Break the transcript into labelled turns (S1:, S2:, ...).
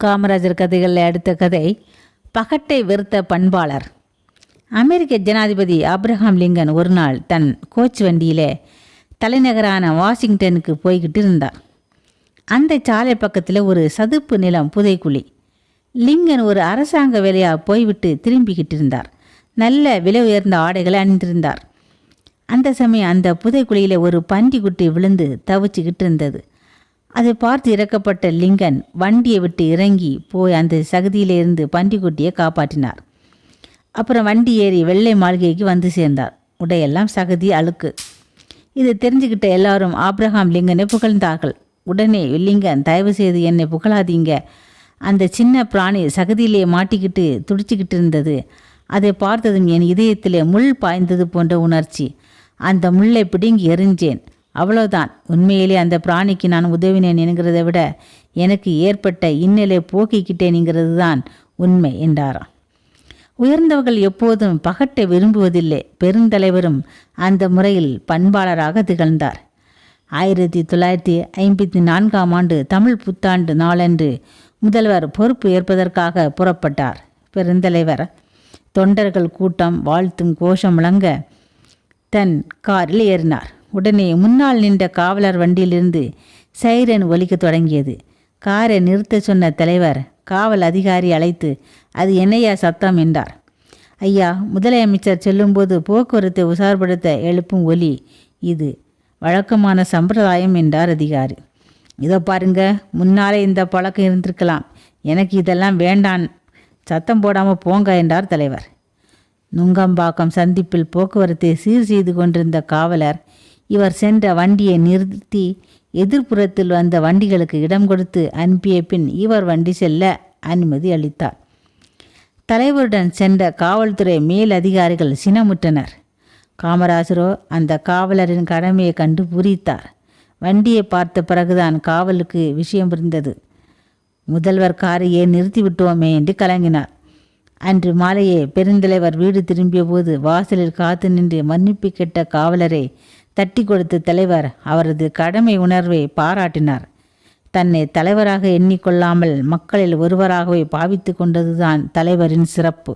S1: காமராஜர் கதைகளில் அடுத்த கதை பகட்டை வெறுத்த பண்பாளர். அமெரிக்க ஜனாதிபதி ஆப்ரஹாம் லிங்கன் ஒரு நாள் தன் கோச் வண்டியில் தலைநகரான வாஷிங்டனுக்கு போய்கிட்டு இருந்தார். அந்த சாலை பக்கத்தில் ஒரு சதுப்பு நிலம் புதைக்குழி. லிங்கன் ஒரு அரசாங்க வேலையாக போய்விட்டு திரும்பிக்கிட்டு இருந்தார். நல்ல விலை உயர்ந்த ஆடைகளை அணிந்திருந்தார். அந்த சமயம் அந்த புதைக்குழியில் ஒரு பன்றிக்குட்டி விழுந்து தவிச்சுக்கிட்டு இருந்தது. அதை பார்த்து இறக்கப்பட்ட லிங்கன் வண்டியை விட்டு இறங்கி போய் அந்த சகதியிலிருந்து பன்றிக்குட்டியை காப்பாற்றினார். அப்புறம் வண்டி ஏறி வெள்ளை மாளிகைக்கு வந்து சேர்ந்தார். உடையெல்லாம் சகதி அழுக்கு. இதை தெரிஞ்சுக்கிட்ட எல்லாரும் ஆப்ரஹாம் லிங்கனை புகழ்ந்தார்கள். உடனே லிங்கன், தயவு செய்து என்னை புகழாதீங்க, அந்த சின்ன பிராணி சகதியிலே மாட்டிக்கிட்டு துடிச்சிக்கிட்டு இருந்தது. அதை பார்த்ததும் என் இதயத்திலே முள் பாய்ந்தது போன்ற உணர்ச்சி. அந்த முள்ளை பிடுங்கி எறிஞ்சேன், அவ்வளோதான். உண்மையிலே அந்த பிராணிக்கு நான் உதவினேன் என்கிறத விட எனக்கு ஏற்பட்ட இன்னலை போக்கிக்கிட்டேனுங்கிறது தான் உண்மை என்றாராம். உயர்ந்தவர்கள் எப்போதும் பகட்டை விரும்புவதில்லை. பெருந்தலைவரும் அந்த முறையில் பண்பாளராக திகழ்ந்தார். 1954 தமிழ் புத்தாண்டு நாளன்று முதல்வர் பொறுப்பு ஏற்பதற்காக புறப்பட்டார். பெருந்தலைவர் தொண்டர்கள் கூட்டம் வாழ்த்தும் கோஷம் முழங்க தன் காரில் ஏறினார். உடனே முன்னால் நின்ற காவலர் வண்டியிலிருந்து சைரன் ஒலிக்க தொடங்கியது. காரை நிறுத்த சொன்ன தலைவர் காவல் அதிகாரி அழைத்து, அது என்னையா சத்தம் என்றார். ஐயா, முதலமைச்சர் செல்லும்போது போக்குவரத்தை உசார்படுத்த எழுப்பும் ஒலி இது, வழக்கமான சம்பிரதாயம் என்றார் அதிகாரி. இதோ பாருங்க, முன்னாலே இந்த பழக்கம் இருந்திருக்கலாம், எனக்கு இதெல்லாம் வேண்டான், சத்தம் போடாமல் போங்க என்றார் தலைவர். நுங்கம்பாக்கம் சந்திப்பில் போக்குவரத்தை சீர் செய்து கொண்டிருந்த காவலர் இவர் சென்ற வண்டியை நிறுத்தி எதிர்ப்புறத்தில் வந்த வண்டிகளுக்கு இடம் கொடுத்து அனுப்பிய பின் இவர் வண்டி செல்ல அனுமதி அளித்தார். தலைவருடன் சென்ற காவல்துறை மேல் அதிகாரிகள் சினமுற்றனர். காமராஜரோ அந்த காவலரின் கடமையை கண்டு பூரித்தார். வண்டியை பார்த்த பிறகுதான் காவலுக்கு விஷயம் புரிந்தது. முதல்வர் காரையே நிறுத்திவிட்டோமே என்று கலங்கினார். அன்று மாலையே பெருந்தலைவர் வீடு திரும்பிய போது வாசலில் காத்து நின்று மன்னிப்பு கேட்ட காவலரை தட்டி கொடுத்த தலைவர் அவரது கடமை உணர்வை பாராட்டினார். தன்னை தலைவராக எண்ணிக்கொள்ளாமல் மக்களில் ஒருவராகவே பாவித்து கொண்டதுதான் தலைவரின் சிறப்பு.